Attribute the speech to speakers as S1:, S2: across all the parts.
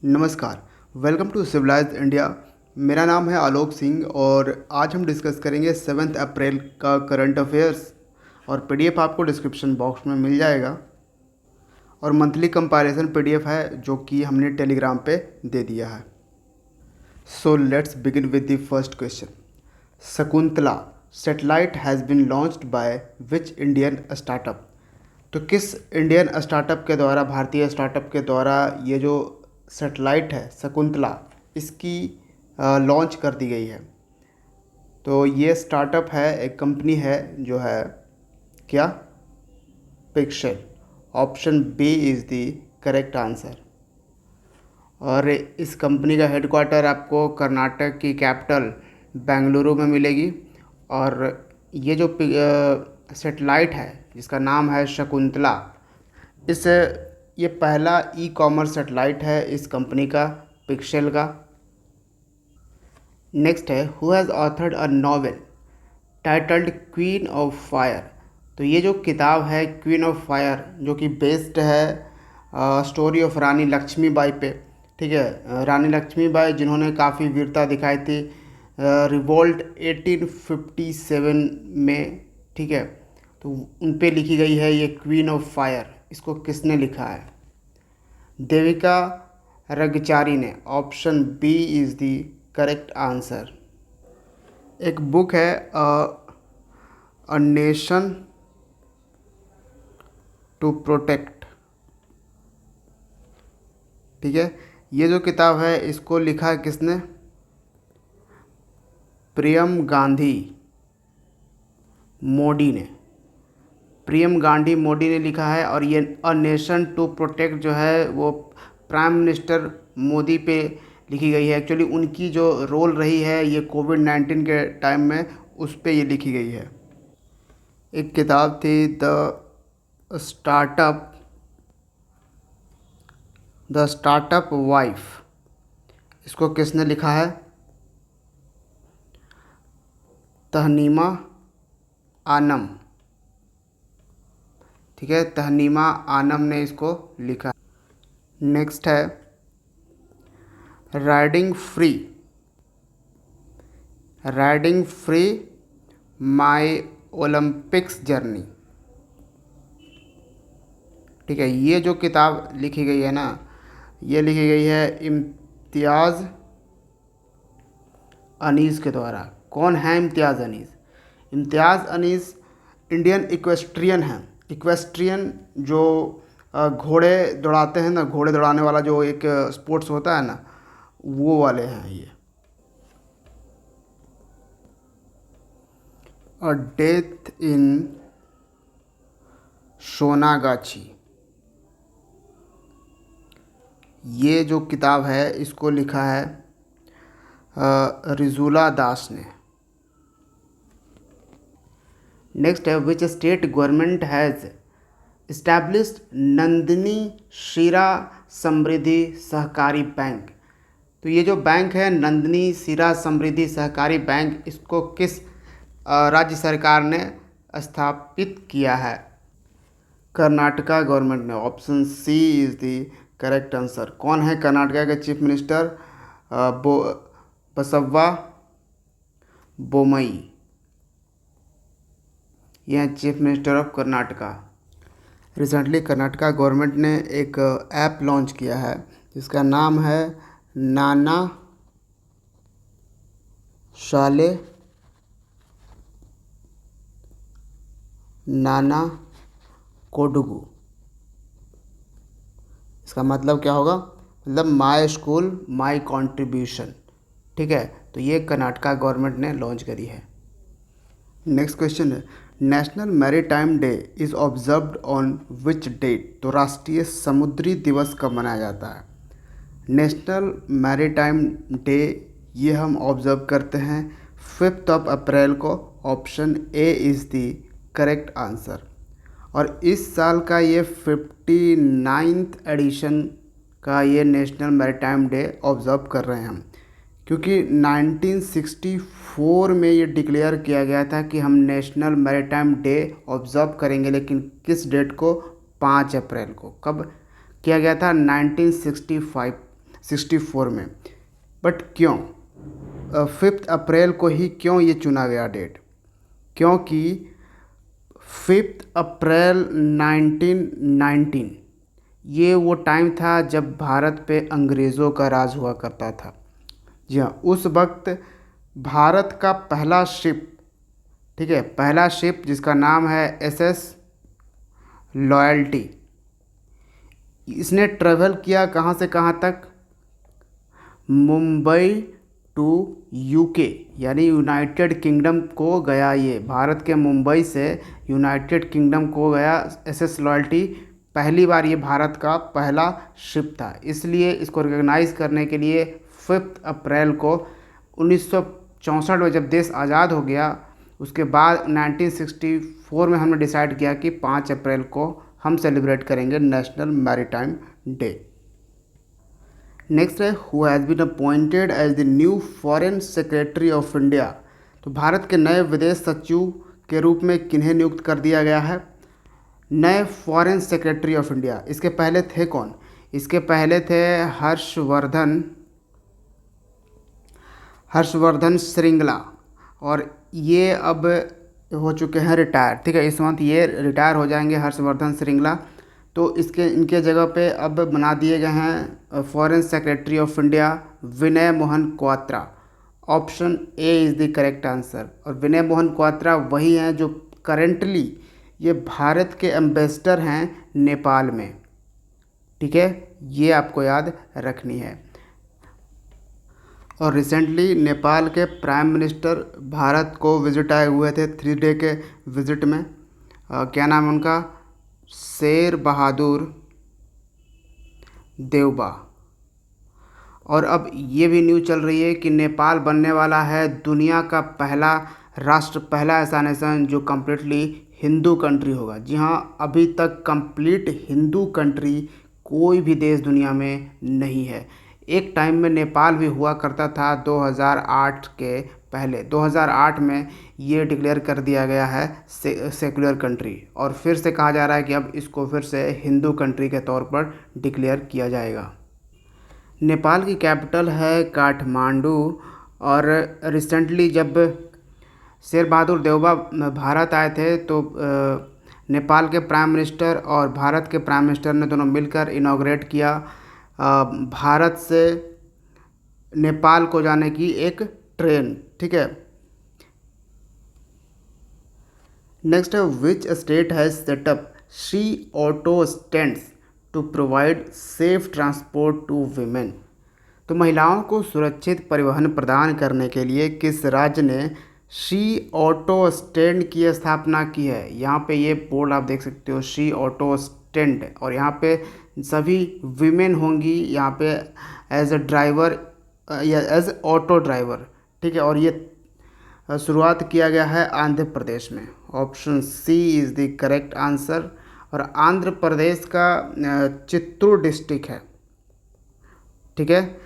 S1: नमस्कार। Welcome to civilized India. मेरा नाम है आलोक सिंह और आज हम डिस्कस करेंगे 7 अप्रैल का करंट अफेयर्स और पीडीएफ आपको डिस्क्रिप्शन बॉक्स में मिल जाएगा और मंथली कंपैरिजन पीडीएफ है जो कि हमने टेलीग्राम पे दे दिया है। So let's begin with the first question. Shakuntala satellite has been launched by which Indian startup. तो किस इंडियन स्टार्टअप के द्वारा, भारतीय स्टार्टअप के द्वारा ये जो सैटेलाइट है शकुंतला, इसकी लॉन्च कर दी गई है। तो ये स्टार्टअप है, एक कंपनी है जो है क्या, Pixxel. Option B is the correct answer. और इस कंपनी का हेडक्वार्टर आपको कर्नाटक की कैपिटल बेंगलुरु में मिलेगी। और ये जो सैटेलाइट है जिसका नाम है शकुंतला, ये पहला ई कॉमर्स सैटेलाइट है इस कंपनी का, पिक्सेल का। नेक्स्ट है, who has authored a novel titled queen of fire. तो ये जो किताब है क्वीन ऑफ फायर, जो कि बेस्ड है स्टोरी ऑफ रानी लक्ष्मीबाई पे, ठीक है। रानी लक्ष्मीबाई जिन्होंने काफ़ी वीरता दिखाई थी रिवोल्ट 1857 में, ठीक है। तो उन पे लिखी गई है ये क्वीन ऑफ फायर। इसको किसने लिखा है? देविका रगचारी ने। Option B is the correct answer. एक बुक है अ नेशन टू प्रोटेक्ट, ठीक है। ये जो किताब है इसको लिखा है किसने? प्रियम गांधी मोदी ने। प्रियम गांधी मोदी ने लिखा है। और ये अ नेशन टू प्रोटेक्ट जो है वो प्राइम मिनिस्टर मोदी पे लिखी गई है। एक्चुअली उनकी जो रोल रही है ये कोविड-19 के टाइम में, उस पे ये लिखी गई है। एक किताब थी द स्टार्टअप वाइफ। इसको किसने लिखा है? तहनीमा आनम, ठीक है। तहनीमा आनम ने इसको लिखा। नेक्स्ट है, राइडिंग फ्री माई ओलंपिक्स जर्नी, ठीक है। ये जो किताब लिखी गई है ना, ये लिखी गई है इम्तियाज़ अनीस के द्वारा। कौन है इम्तियाज़ अनीस? इम्तियाज़ अनीस इंडियन इक्वेस्ट्रियन है। इक्वेस्ट्रियन जो घोड़े दौड़ाते हैं ना, घोड़े दौड़ाने वाला जो एक स्पोर्ट्स होता है ना, वो वाले हैं ये। अ डेथ इन सोनागाछी, ये जो किताब है इसको लिखा है रिजुला दास ने। नेक्स्ट है, which state government has established Nandini शीरा समृद्धि सहकारी बैंक। तो ये जो बैंक है नंदिनी शीरा समृद्धि सहकारी बैंक, इसको किस राज्य सरकार ने स्थापित किया है? कर्नाटका गवर्नमेंट ने। Option C is the correct answer. कौन है कर्नाटका के चीफ मिनिस्टर? बसव्वा बोमई, यह chief minister of Karnataka. Recently Karnataka government ने एक ऐप लॉन्च किया है जिसका नाम है नाना शाले नाना कोडुगु। इसका मतलब क्या होगा? मतलब माई स्कूल माई कंट्रीब्यूशन, ठीक है। तो ये कर्नाटका गवर्नमेंट ने लॉन्च करी है। नेक्स्ट क्वेश्चन है, national maritime day is observed on which date. तो राष्ट्रीय समुद्री दिवस कब मनाया जाता है? नेशनल मैरीटाइम डे ये हम ऑब्ज़र्व करते हैं 5 अप्रैल को। Option A is the correct answer. और इस साल का ये 59th एडिशन का ये नेशनल मैरीटाइम डे ऑब्ज़र्व कर रहे हैं हम, क्योंकि 1964 में ये डिक्लेयर किया गया था कि हम नेशनल मैरीटाइम डे ऑब्ज़र्व करेंगे, लेकिन किस डेट को? 5 अप्रैल को। कब किया गया था? 1965 1964 में। बट क्यों 5 अप्रैल को ही क्यों ये चुना गया डेट? क्योंकि 5 अप्रैल 1919 ये वो टाइम था जब भारत पे अंग्रेज़ों का राज हुआ करता था। जी हाँ, उस वक्त भारत का पहला शिप, ठीक है, पहला शिप जिसका नाम है SS लॉयल्टी, इसने ट्रेवल किया कहाँ से कहाँ तक? मुंबई टू UK, यानी यूनाइटेड किंगडम को गया। ये भारत के मुंबई से यूनाइटेड किंगडम को गया SS लॉयल्टी। पहली बार ये भारत का पहला शिप था, इसलिए इसको रिकॉग्नाइज़ करने के लिए 5 अप्रैल को 1964 में जब देश आज़ाद हो गया, उसके बाद 1964 में हमने डिसाइड किया कि 5 अप्रैल को हम सेलिब्रेट करेंगे नेशनल मैरीटाइम डे। नेक्स्ट है who has been appointed as the new foreign secretary of India. तो भारत के नए विदेश सचिव के रूप में किन्हें नियुक्त कर दिया गया है? नए फॉरेन सेक्रेटरी ऑफ इंडिया। इसके पहले थे कौन? इसके पहले थे हर्षवर्धन श्रृंगला, और ये अब हो चुके हैं रिटायर। ठीक है, इस मंथ ये रिटायर हो जाएंगे हर्षवर्धन श्रृंगला। तो इनके जगह पे अब बना दिए गए हैं foreign secretary of India Vinay Mohan Kwatra. Option A is the correct answer. और विनय मोहन क्वात्रा वही हैं जो करेंटली ये भारत के एम्बेसडर हैं नेपाल में। ठीक है, ये आपको याद रखनी है। और रिसेंटली नेपाल के प्राइम मिनिस्टर भारत को विजिट आए हुए थे 3 डे के विजिट में। क्या नाम है उनका? शेर बहादुर देउबा। और अब ये भी न्यूज़ चल रही है कि नेपाल बनने वाला है दुनिया का पहला राष्ट्र, पहला ऐसा नेशन जो कम्प्लीटली हिंदू कंट्री होगा। जी हाँ, अभी तक कंप्लीट हिंदू कंट्री कोई भी देश दुनिया में नहीं है। एक टाइम में नेपाल भी हुआ करता था 2008 के पहले। 2008 में ये डिक्लेयर कर दिया गया है सेक्युलर कंट्री, और फिर से कहा जा रहा है कि अब इसको फिर से हिंदू कंट्री के तौर पर डिक्लेयर किया जाएगा। नेपाल की कैपिटल है काठमांडू। और रिसेंटली जब शेर बहादुर देउबा भारत आए थे तो नेपाल के प्राइम मिनिस्टर और भारत के प्राइम मिनिस्टर ने दोनों मिलकर इनॉग्रेट किया भारत से नेपाल को जाने की एक ट्रेन। ठीक है, नेक्स्ट है which state has set up she auto stands to provide safe transport to women. तो महिलाओं को सुरक्षित परिवहन प्रदान करने के लिए किस राज्य ने सी ऑटो स्टैंड की स्थापना की है? यहाँ पे ये बोर्ड आप देख सकते हो, सी ऑटो स्टैंड, और यहाँ पे सभी वीमेन होंगी यहाँ पे एज अ ड्राइवर या एज ऑटो ड्राइवर। ठीक है, और ये शुरुआत किया गया है आंध्र प्रदेश में। Option C is the correct answer. और आंध्र प्रदेश का चित्तूर डिस्ट्रिक्ट है। ठीक है,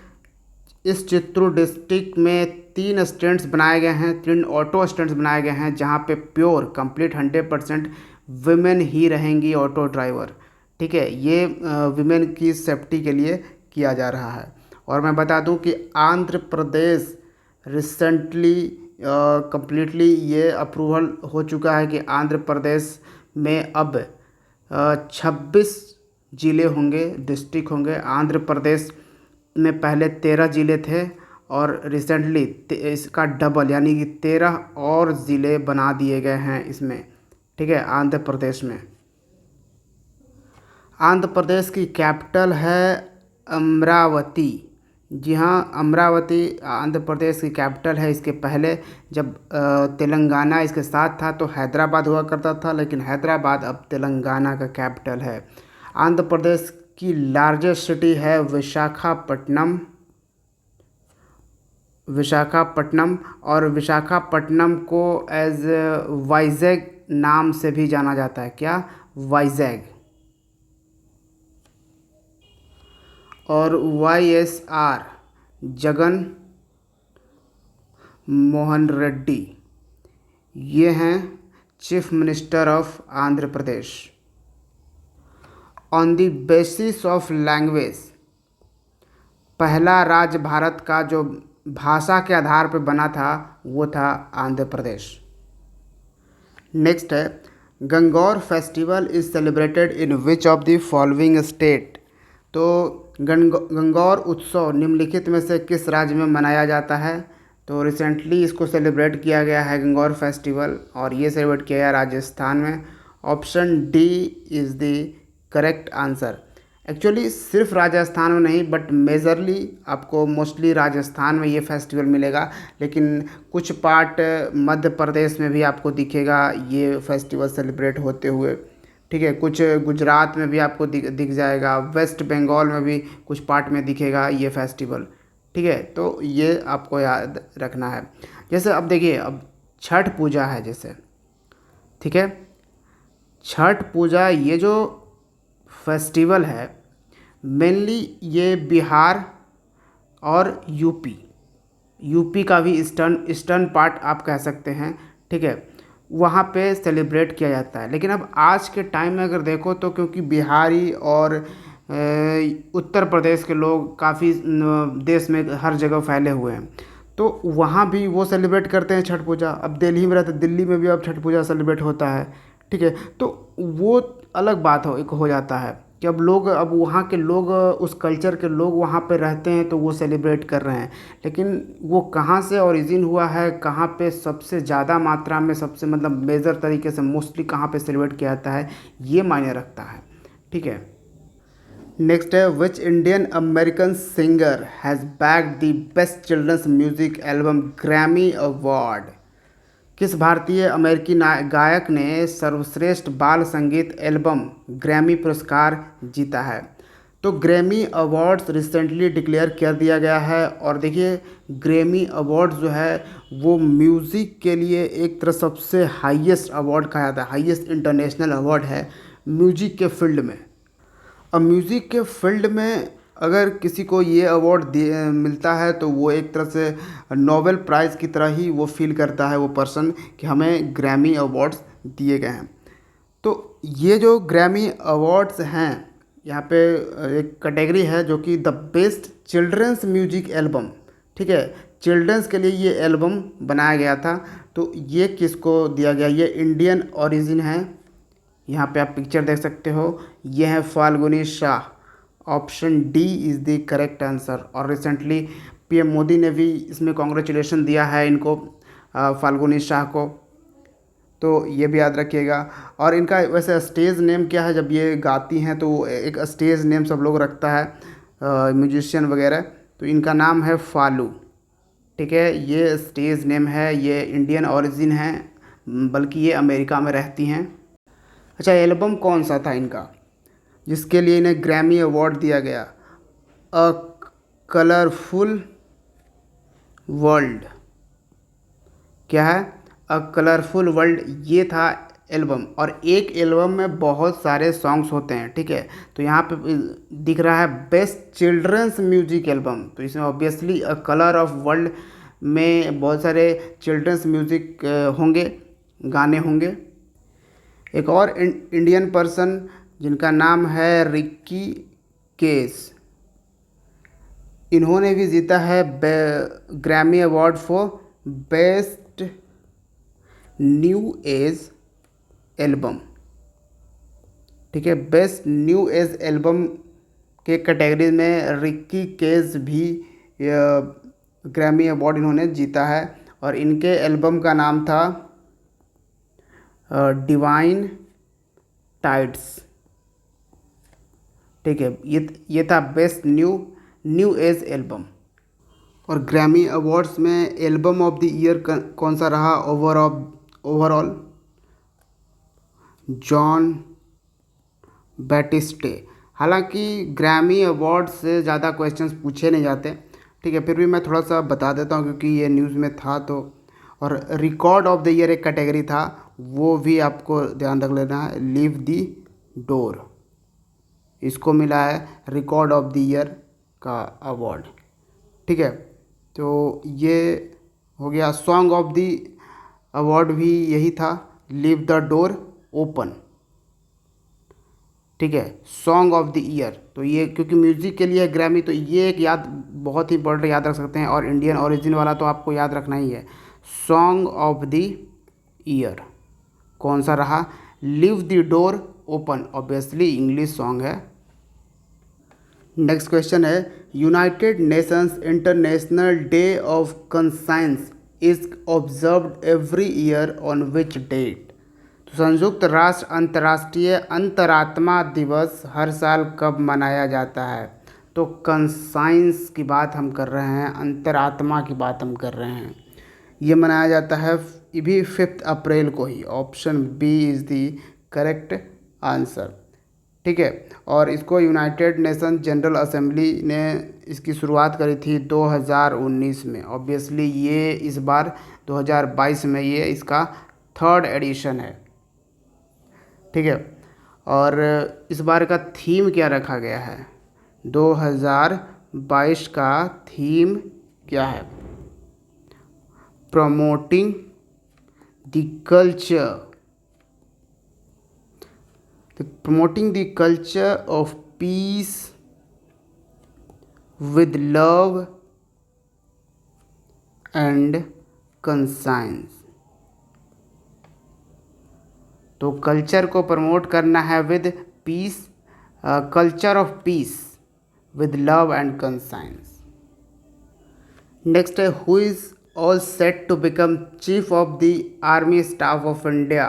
S1: इस चित्तूर डिस्ट्रिक्ट में 3 स्टैंड्स बनाए गए हैं, 3 ऑटो स्टैंड्स बनाए गए हैं जहाँ पे प्योर कंप्लीट 100% विमेन ही रहेंगी ऑटो ड्राइवर। ठीक है, ये विमेन की सेफ्टी के लिए किया जा रहा है। और मैं बता दूं कि आंध्र प्रदेश रिसेंटली कम्प्लीटली ये अप्रूवल हो चुका है कि आंध्र प्रदेश में अब 26 ज़िले होंगे, डिस्ट्रिक्ट होंगे। आंध्र प्रदेश में पहले 13 ज़िले थे और रिसेंटली इसका डबल यानी कि 13 और ज़िले बना दिए गए हैं इसमें। ठीक है, आंध्र प्रदेश में। आंध्र प्रदेश की कैपिटल है अमरावती। जी हाँ, अमरावती आंध्र प्रदेश की कैपिटल है। इसके पहले जब तेलंगाना इसके साथ था तो हैदराबाद हुआ करता था, लेकिन हैदराबाद अब तेलंगाना का कैपिटल है। आंध्र प्रदेश की लार्जेस्ट सिटी है विशाखापट्टनम। और विशाखापट्टनम को एज वाइजैग नाम से भी जाना जाता है। क्या? वाइजैग। और YSR जगन मोहन रेड्डी, ये हैं chief minister of Andhra Pradesh. On the basis of language, पहला राज्य भारत का जो भाषा के आधार पर बना था वो था आंध्र प्रदेश। नेक्स्ट है, Gangaur festival is celebrated in which of the following state. तो गंगौर उत्सव निम्नलिखित में से किस राज्य में मनाया जाता है। तो रिसेंटली इसको सेलिब्रेट किया गया है गंगौर फेस्टिवल, और ये सेलिब्रेट किया गया राजस्थान में। Option D is the correct answer. Actually सिर्फ राजस्थान में नहीं बट मेजरली आपको मोस्टली राजस्थान में ये फेस्टिवल मिलेगा, लेकिन कुछ पार्ट मध्य प्रदेश में भी आपको दिखेगा ये फेस्टिवल सेलिब्रेट होते हुए। ठीक है, कुछ गुजरात में भी आपको दिख जाएगा, वेस्ट बंगाल में भी कुछ पार्ट में दिखेगा ये फेस्टिवल। ठीक है, तो ये आपको याद रखना है। जैसे अब देखिए, अब छठ पूजा है जैसे, ठीक है, छठ पूजा ये जो फेस्टिवल है मेनली ये बिहार और यूपी का भी ईस्टर्न पार्ट आप कह सकते हैं। ठीक है, वहाँ पे सेलिब्रेट किया जाता है। लेकिन अब आज के टाइम में अगर देखो तो क्योंकि बिहारी और उत्तर प्रदेश के लोग काफ़ी देश में हर जगह फैले हुए हैं, तो वहाँ भी वो सेलिब्रेट करते हैं छठ पूजा। अब दिल्ली में रहते, दिल्ली में भी अब छठ पूजा सेलिब्रेट होता है। ठीक है, तो वो अलग बात हो जाता है कि अब वहाँ के लोग, उस कल्चर के लोग वहाँ पे रहते हैं तो वो सेलिब्रेट कर रहे हैं। लेकिन वो कहाँ से ओरिजिन हुआ है, कहाँ पे सबसे ज़्यादा मात्रा में, सबसे मतलब मेजर तरीके से मोस्टली कहाँ पे सेलिब्रेट किया जाता है, ये मायने रखता है। ठीक है, नेक्स्ट है, which Indian American singer has bagged the best children's music album Grammy award. किस भारतीय अमेरिकी गायक ने सर्वश्रेष्ठ बाल संगीत एल्बम ग्रैमी पुरस्कार जीता है। तो ग्रैमी अवार्ड्स रिसेंटली डिक्लेयर कर दिया गया है, और देखिए ग्रैमी अवार्ड्स जो है वो म्यूज़िक के लिए एक तरह सबसे हाईएस्ट अवार्ड कहा जाता है, हाईएस्ट इंटरनेशनल अवार्ड है म्यूज़िक के फील्ड में। अब म्यूज़िक के फील्ड में अगर किसी को ये अवार्ड मिलता है तो वो एक तरह से नोबेल प्राइज़ की तरह ही वो फील करता है वो पर्सन कि हमें ग्रैमी अवार्ड्स दिए गए हैं। तो ये जो ग्रैमी अवार्ड्स हैं, यहाँ पे एक कैटेगरी है जो कि the best children's music album. ठीक है, चिल्ड्रंस के लिए ये एल्बम बनाया गया था। तो ये किसको दिया गया, ये इंडियन ओरिजिन है। यहाँ पे आप पिक्चर देख सकते हो, ये है Falguni Shah. Option D is the correct answer. और रिसेंटली पीएम मोदी ने भी इसमें कॉन्ग्रेचुलेशन दिया है इनको, फाल्गुनी शाह को, तो ये भी याद रखिएगा। और इनका वैसे स्टेज नेम क्या है, जब ये गाती हैं तो एक स्टेज नेम सब लोग रखता है म्यूजिशियन वगैरह, तो इनका नाम है फालू। ठीक है, ये स्टेज नेम है, ये इंडियन ओरिजिन है, बल्कि ये अमेरिका में रहती हैं। अच्छा, एल्बम कौन सा था इनका जिसके लिए इन्हें ग्रैमी अवार्ड दिया गया। अ कलरफुल वर्ल्ड, क्या है, अ कलरफुल वर्ल्ड, ये था एल्बम। और एक एल्बम में बहुत सारे सॉन्ग्स होते हैं। ठीक है, तो यहाँ पे दिख रहा है बेस्ट चिल्ड्रंस म्यूजिक एल्बम, तो इसमें obviously a colour of world में बहुत सारे चिल्ड्रंस म्यूजिक होंगे, गाने होंगे। एक और इंडियन पर्सन जिनका नाम है रिक्की केस, इन्होंने भी जीता है Grammy award for best new age album. ठीक है, बेस्ट न्यू एज एल्बम के कैटेगरी में रिक्की केस भी ग्रैमी अवार्ड इन्होंने जीता है, और इनके एल्बम का नाम था डिवाइन टाइड्स। ठीक है, ये था बेस्ट न्यू एज एल्बम। और ग्रैमी अवार्ड्स में एल्बम ऑफ द ईयर कौन सा रहा ओवरऑल, जॉन बैटिस्टे। हालांकि ग्रैमी अवार्ड से ज़्यादा क्वेश्चंस पूछे नहीं जाते, ठीक है, फिर भी मैं थोड़ा सा बता देता हूँ क्योंकि ये न्यूज़ में था तो। और रिकॉर्ड ऑफ द ईयर एक कैटेगरी था, वो भी आपको ध्यान रख लेना है, लीव दी डोर, इसको मिला है रिकॉर्ड ऑफ द ईयर का अवार्ड। ठीक है, तो ये हो गया। सॉन्ग ऑफ द अवार्ड भी यही था, लीव द डोर ओपन। ठीक है, सॉन्ग ऑफ द ईयर, तो ये क्योंकि म्यूज़िक के लिए ग्रैमी, तो ये एक बहुत ही इंपॉर्टेंट, याद रख सकते हैं। और इंडियन ओरिजिन वाला तो आपको याद रखना ही है। सॉन्ग ऑफ द ईयर कौन सा रहा? Leave the door open, obviously English song है। नेक्स्ट क्वेश्चन है, United Nations International Day of Conscience is observed every year on which date? तो संयुक्त राष्ट्र अंतर्राष्ट्रीय अंतरात्मा दिवस हर साल कब मनाया जाता है? तो कंसाइंस की बात हम कर रहे हैं, अंतरात्मा की बात हम कर रहे हैं। ये मनाया जाता है ये भी 5 अप्रैल को ही। Option B is the correct answer. ठीक है, और इसको यूनाइटेड नेशन जनरल असेंबली ने इसकी शुरुआत करी थी 2019 में। ऑब्वियसली ये इस बार 2022 में ये इसका 3rd एडिशन है। ठीक है, और इस बार का थीम क्या रखा गया है? 2022 का थीम क्या है? Promoting the culture, promoting the culture of peace with love and conscience। तो कल्चर को प्रमोट करना है with peace, culture of peace with love and conscience. Next है, who is all set to become chief of the army staff of India?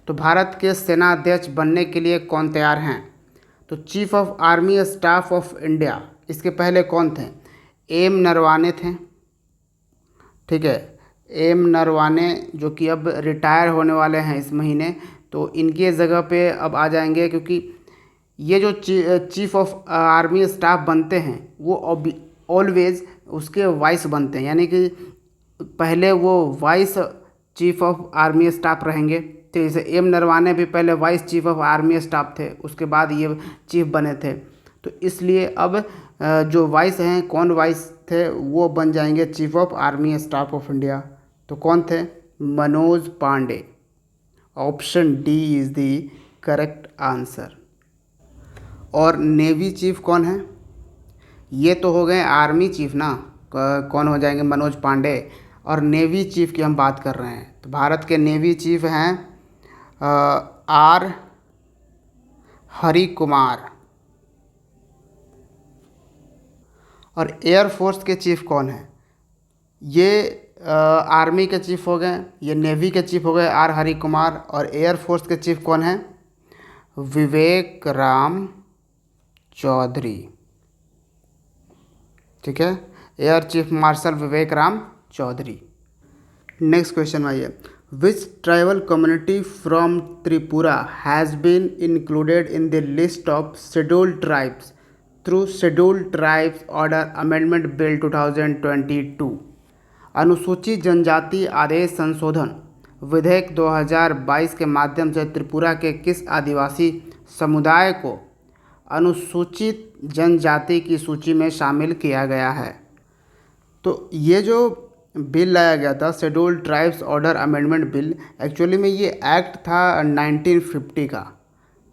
S1: तो भारत के सेनाध्यक्ष बनने के लिए कौन तैयार हैं? तो chief of army staff of India, इसके पहले कौन थे? एम नरवाने थे। ठीक है, एम नरवाने जो कि अब रिटायर होने वाले हैं इस महीने, तो इनके जगह पे अब आ जाएंगे, क्योंकि ये जो चीफ ऑफ आर्मी स्टाफ बनते हैं वो ऑलवेज उसके वाइस बनते हैं, यानी कि पहले वो vice chief of army staff रहेंगे। तो जैसे एम नरवाने भी पहले vice chief of army staff थे, उसके बाद ये चीफ बने थे। तो इसलिए अब जो वाइस हैं, कौन वाइस थे, वो बन जाएंगे chief of army staff of India. तो कौन थे? Manoj Pande. Option D is the correct answer. और नेवी चीफ कौन है? ये तो हो गए आर्मी चीफ ना, कौन हो जाएंगे? मनोज पांडे। और नेवी चीफ की हम बात कर रहे हैं, तो भारत के नेवी चीफ हैं आर हरि कुमार। और एयरफोर्स के चीफ कौन है? ये आर्मी के चीफ हो गए, ये नेवी के चीफ हो गए आर हरि कुमार। और एयरफोर्स के चीफ कौन है? विवेक राम चौधरी। ठीक है, air chief marshal Vivek Ram Chaudhary. Next question आइए, which tribal community from Tripura has been included in the list of scheduled tribes through scheduled tribes order amendment bill 2022? अनुसूचित जनजाति आदेश संशोधन विधेयक 2022 के माध्यम से त्रिपुरा के किस आदिवासी समुदाय को अनुसूचित जनजाति की सूची में शामिल किया गया है? तो ये जो बिल लाया गया था, scheduled tribes order amendment bill, actually में ये एक्ट था 1950 का।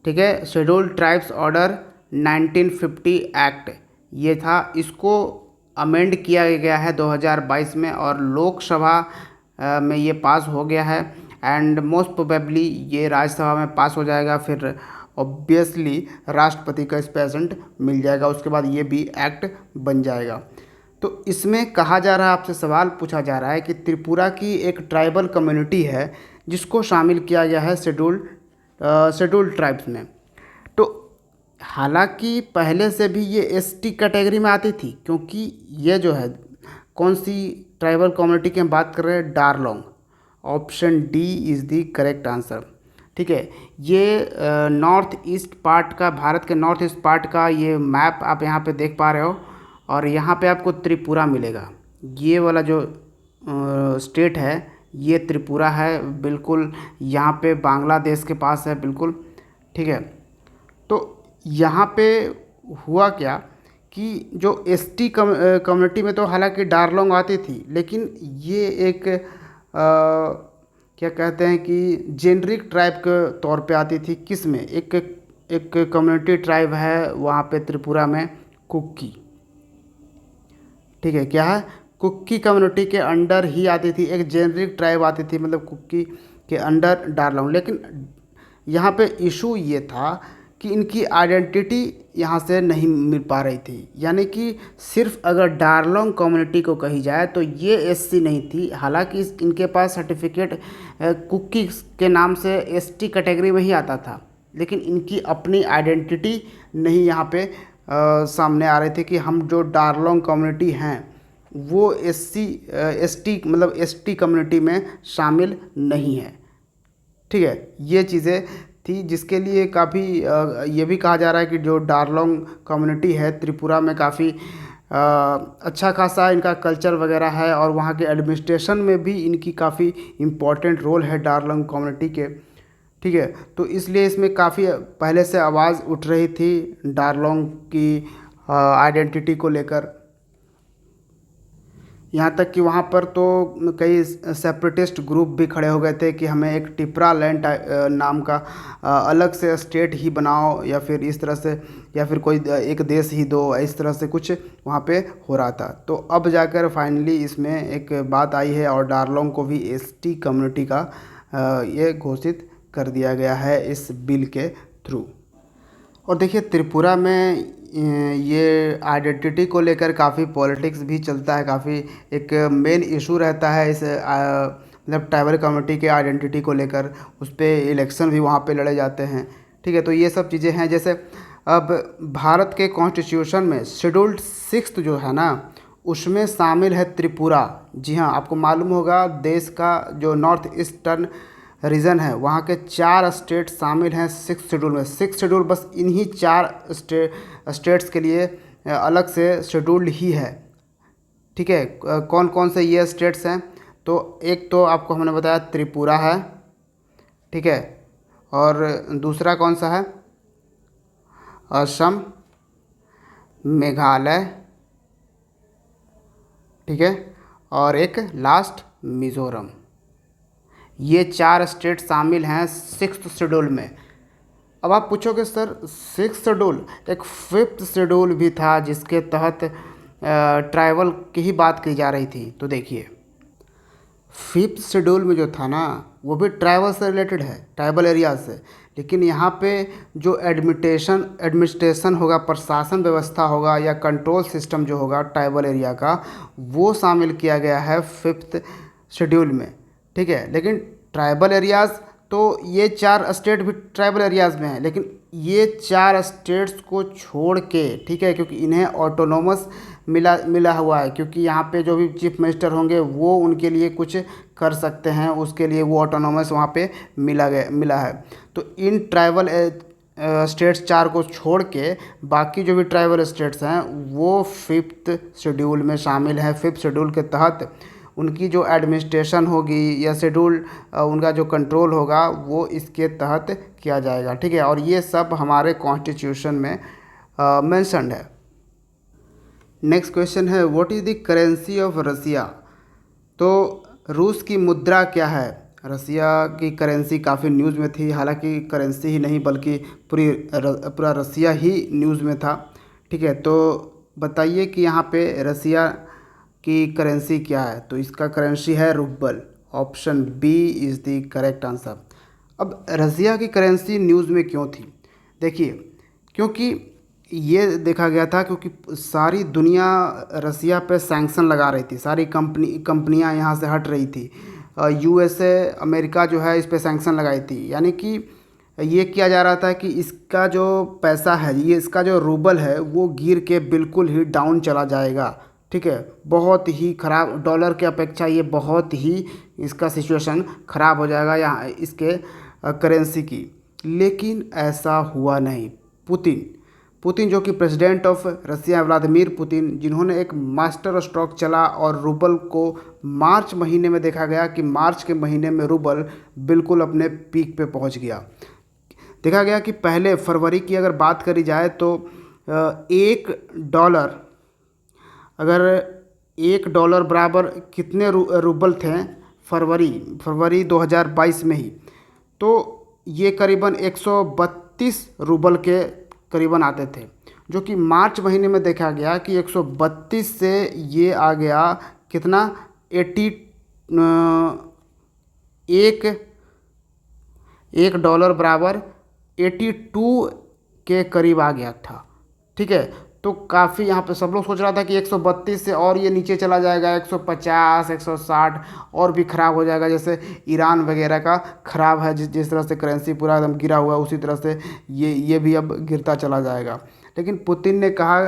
S1: ठीक है, शेड्यूल्ड ट्राइब्स ऑर्डर 1950 एक्ट ये था, इसको अमेंड किया गया है 2022 में, और लोकसभा में ये पास हो गया है। एंड मोस्ट प्रोबेबली ये राज्यसभा में पास हो जाएगा, फिर ऑब्वियसली राष्ट्रपति का स्पेशेंट मिल जाएगा, उसके बाद ये भी एक्ट बन जाएगा। तो इसमें कहा जा रहा है, आपसे सवाल पूछा जा रहा है कि त्रिपुरा की एक ट्राइबल कम्युनिटी है जिसको शामिल किया गया है शेड्यूल्ड ट्राइब्स में। तो हालांकि पहले से भी ये एसटी कैटेगरी में आती थी, क्योंकि ये जो है कौन सी ट्राइबल कम्युनिटी की हम बात कर रहे हैं? Darlong. Option D is the correct answer. ठीक है, ये नॉर्थ ईस्ट पार्ट का, भारत के नॉर्थ ईस्ट पार्ट का ये मैप आप यहाँ पे देख पा रहे हो, और यहाँ पे आपको त्रिपुरा मिलेगा। ये वाला जो स्टेट है ये त्रिपुरा है, बिल्कुल यहाँ पे बांग्लादेश के पास है बिल्कुल। ठीक है, तो यहाँ पे हुआ क्या कि जो एसटी कम्युनिटी में तो हालांकि डारलोंग आती थी, लेकिन ये एक क्या कहते हैं कि जेनरिक ट्राइब के तौर पे आती थी। किस में? एक कम्युनिटी ट्राइब है वहाँ पे त्रिपुरा में, कुकी। ठीक है, क्या है, कुकी कम्युनिटी के अंडर ही आती थी, एक जेनरिक ट्राइब आती थी, मतलब कुकी के अंडर डारलोंग। लेकिन यहाँ पे इशू ये था कि इनकी आइडेंटिटी यहाँ से नहीं मिल पा रही थी, यानी कि सिर्फ अगर डारलोंग कम्युनिटी को कही जाए तो ये एससी नहीं थी। हालांकि इनके पास सर्टिफिकेट कुकी के नाम से एसटी कैटेगरी में ही आता था, लेकिन इनकी अपनी आइडेंटिटी नहीं यहाँ पे सामने आ रही थी कि हम जो डारलोंग कम्युनिटी हैं वो एसटी मतलब एसटी कम्युनिटी में शामिल नहीं है। ठीक है, ये चीज़ें थी जिसके लिए काफ़ी ये भी कहा जा रहा है कि जो डारलोंग कम्युनिटी है त्रिपुरा में काफ़ी अच्छा खासा इनका कल्चर वगैरह है, और वहाँ के एडमिनिस्ट्रेशन में भी इनकी काफ़ी इम्पोर्टेंट रोल है डारलोंग कम्युनिटी के। ठीक है, तो इसलिए इसमें काफ़ी पहले से आवाज़ उठ रही थी डारलोंग की आइडेंटिटी को लेकर। यहाँ तक कि वहाँ पर तो कई सेपरेटिस्ट ग्रुप भी खड़े हो गए थे कि हमें एक टिपरा लैंड नाम का अलग से स्टेट ही बनाओ, या फिर इस तरह से, या फिर कोई एक देश ही दो, इस तरह से कुछ वहाँ पे हो रहा था। तो अब जाकर फाइनली इसमें एक बात आई है और डारलोंग को भी एसटी कम्युनिटी का ये घोषित कर दिया गया है इस बिल के थ्रू। और देखिए त्रिपुरा में ये आइडेंटिटी को लेकर काफ़ी पॉलिटिक्स भी चलता है, काफ़ी एक मेन इशू रहता है इस मतलब ट्राइबल कम्युनिटी के आइडेंटिटी को लेकर। उस पर इलेक्शन भी वहाँ पे लड़े जाते हैं। ठीक है, तो ये सब चीज़ें हैं। जैसे अब भारत के कॉन्स्टिट्यूशन में शेड्यूल्ड 6 जो है ना, उसमें शामिल है त्रिपुरा। जी हाँ, आपको मालूम होगा देश का जो नॉर्थ ईस्टर्न रीजन है वहाँ के 4 स्टेट शामिल हैं 6 शेड्यूल में। 6 शेड्यूल बस इन्हीं 4 स्टेट्स के लिए अलग से शेड्यूल्ड ही है। ठीक है, कौन कौन से ये स्टेट्स हैं, तो एक तो आपको हमने बताया त्रिपुरा है। ठीक है, और दूसरा कौन सा है, असम, मेघालय। ठीक है, और एक लास्ट मिज़ोरम। ये 4 स्टेट शामिल हैं 6th शेड्यूल में। अब आप पूछोगे सर 6th शेड्यूल, एक 5th शेड्यूल भी था जिसके तहत ट्राइबल की ही बात की जा रही थी। तो देखिए 5th शेड्यूल में जो था ना वो भी ट्राइबल से रिलेटेड है, ट्राइबल एरिया से, लेकिन यहाँ पे जो एडमिनिस्ट्रेशन होगा, प्रशासन व्यवस्था होगा या कंट्रोल सिस्टम जो होगा ट्राइबल एरिया का, वो शामिल किया गया है 5th शेड्यूल में। ठीक है, लेकिन ट्राइबल एरियाज़ तो ये 4 स्टेट भी ट्राइबल एरियाज़ में हैं, लेकिन ये 4 स्टेट्स को छोड़ के, ठीक है, क्योंकि इन्हें ऑटोनोमस मिला हुआ है, क्योंकि यहाँ पे जो भी चीफ मिनिस्टर होंगे वो उनके लिए कुछ कर सकते हैं, उसके लिए वो ऑटोनोमस वहाँ पे मिला है। तो इन ट्राइबल स्टेट्स 4 को छोड़ के बाकी जो भी ट्राइबल स्टेट्स हैं वो 5th शेड्यूल में शामिल हैं। 5th शेड्यूल के तहत उनकी जो एडमिनिस्ट्रेशन होगी या शेड्यूल उनका जो कंट्रोल होगा वो इसके तहत किया जाएगा। ठीक है, और ये सब हमारे कॉन्स्टिट्यूशन में मेंशन्ड है। नेक्स्ट क्वेश्चन है, what is the currency of Russia. तो रूस की मुद्रा क्या है। रसिया की करेंसी काफ़ी न्यूज़ में थी, हालांकि करेंसी ही नहीं बल्कि पूरा रसिया ही न्यूज़ में था। ठीक है, तो बताइए कि यहाँ पे रसिया की करेंसी क्या है। तो इसका करेंसी है rouble. Option B is the correct answer. अब रसिया की करेंसी न्यूज़ में क्यों थी, देखिए क्योंकि ये देखा गया था क्योंकि सारी दुनिया रसिया पे सैंक्शन लगा रही थी, सारी कंपनियां यहाँ से हट रही थी। यूएसए अमेरिका जो है इस पे सैंक्शन लगाई थी, यानी कि ये किया जा रहा था कि इसका जो पैसा है, ये इसका जो रूबल है वो गिर के बिल्कुल ही डाउन चला जाएगा। ठीक है, बहुत ही ख़राब, डॉलर के अपेक्षा ये बहुत ही इसका सिचुएशन ख़राब हो जाएगा यहाँ इसके करेंसी की। लेकिन ऐसा हुआ नहीं। पुतिन जो कि president of Russia Vladimir Putin, जिन्होंने एक मास्टर स्ट्रोक चला और रूबल को मार्च महीने में देखा गया कि मार्च के महीने में रूबल बिल्कुल अपने पीक पे पहुंच गया। देखा गया कि पहले फरवरी की अगर बात करी जाए तो $1, अगर $1 बराबर कितने रूबल थे फरवरी 2022 में ही, तो ये करीबन 132 रूबल के करीबन आते थे, जो कि मार्च महीने में देखा गया कि 132 से ये आ गया कितना 80 एक डॉलर बराबर 82 के करीब आ गया था। ठीक है, तो काफ़ी यहाँ पे सब लोग सोच रहा था कि 132 से और ये नीचे चला जाएगा 150 160 और भी ख़राब हो जाएगा, जैसे ईरान वगैरह का ख़राब है, जिस तरह से करेंसी पूरा एकदम गिरा हुआ है उसी तरह से ये भी अब गिरता चला जाएगा। लेकिन पुतिन ने कहा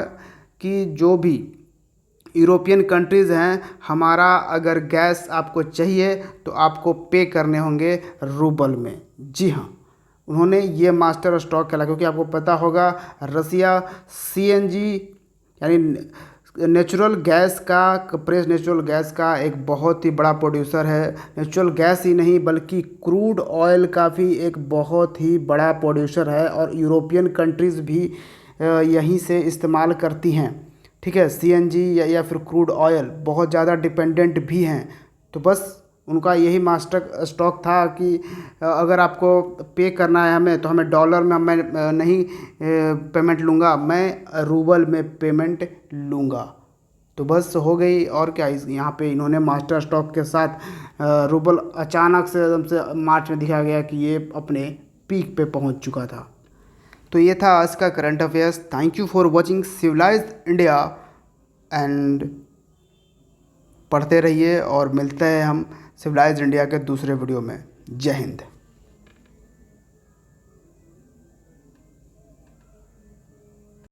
S1: कि जो भी यूरोपियन कंट्रीज़ हैं, हमारा अगर गैस आपको चाहिए तो आपको पे करने होंगे रूबल में। जी हाँ, उन्होंने ये मास्टर स्टॉक खेला, क्योंकि आपको पता होगा रसिया सीएनजी यानी नेचुरल गैस का कंप्रेस्ड नेचुरल गैस का एक बहुत ही बड़ा प्रोड्यूसर है। नेचुरल गैस ही नहीं बल्कि क्रूड ऑयल का भी एक बहुत ही बड़ा प्रोड्यूसर है, और यूरोपियन कंट्रीज़ भी यहीं से इस्तेमाल करती हैं। ठीक है, सीएनजी या फिर क्रूड ऑयल बहुत ज़्यादा डिपेंडेंट भी हैं। तो बस उनका यही मास्टर स्टॉक था कि अगर आपको पे करना है हमें, तो हमें डॉलर में मैं नहीं पेमेंट लूँगा, मैं रूबल में पेमेंट लूँगा। तो बस हो गई, और क्या। यहाँ पे इन्होंने मास्टर स्टॉक के साथ रूबल अचानक से एकदम से मार्च में दिखा गया कि ये अपने पीक पे पहुँच चुका था। तो ये था आज का current affairs. Thank you for watching civilized India, and पढ़ते रहिए, और मिलते हैं हम सिविलाइज्ड इंडिया के दूसरे वीडियो में। जय हिंद।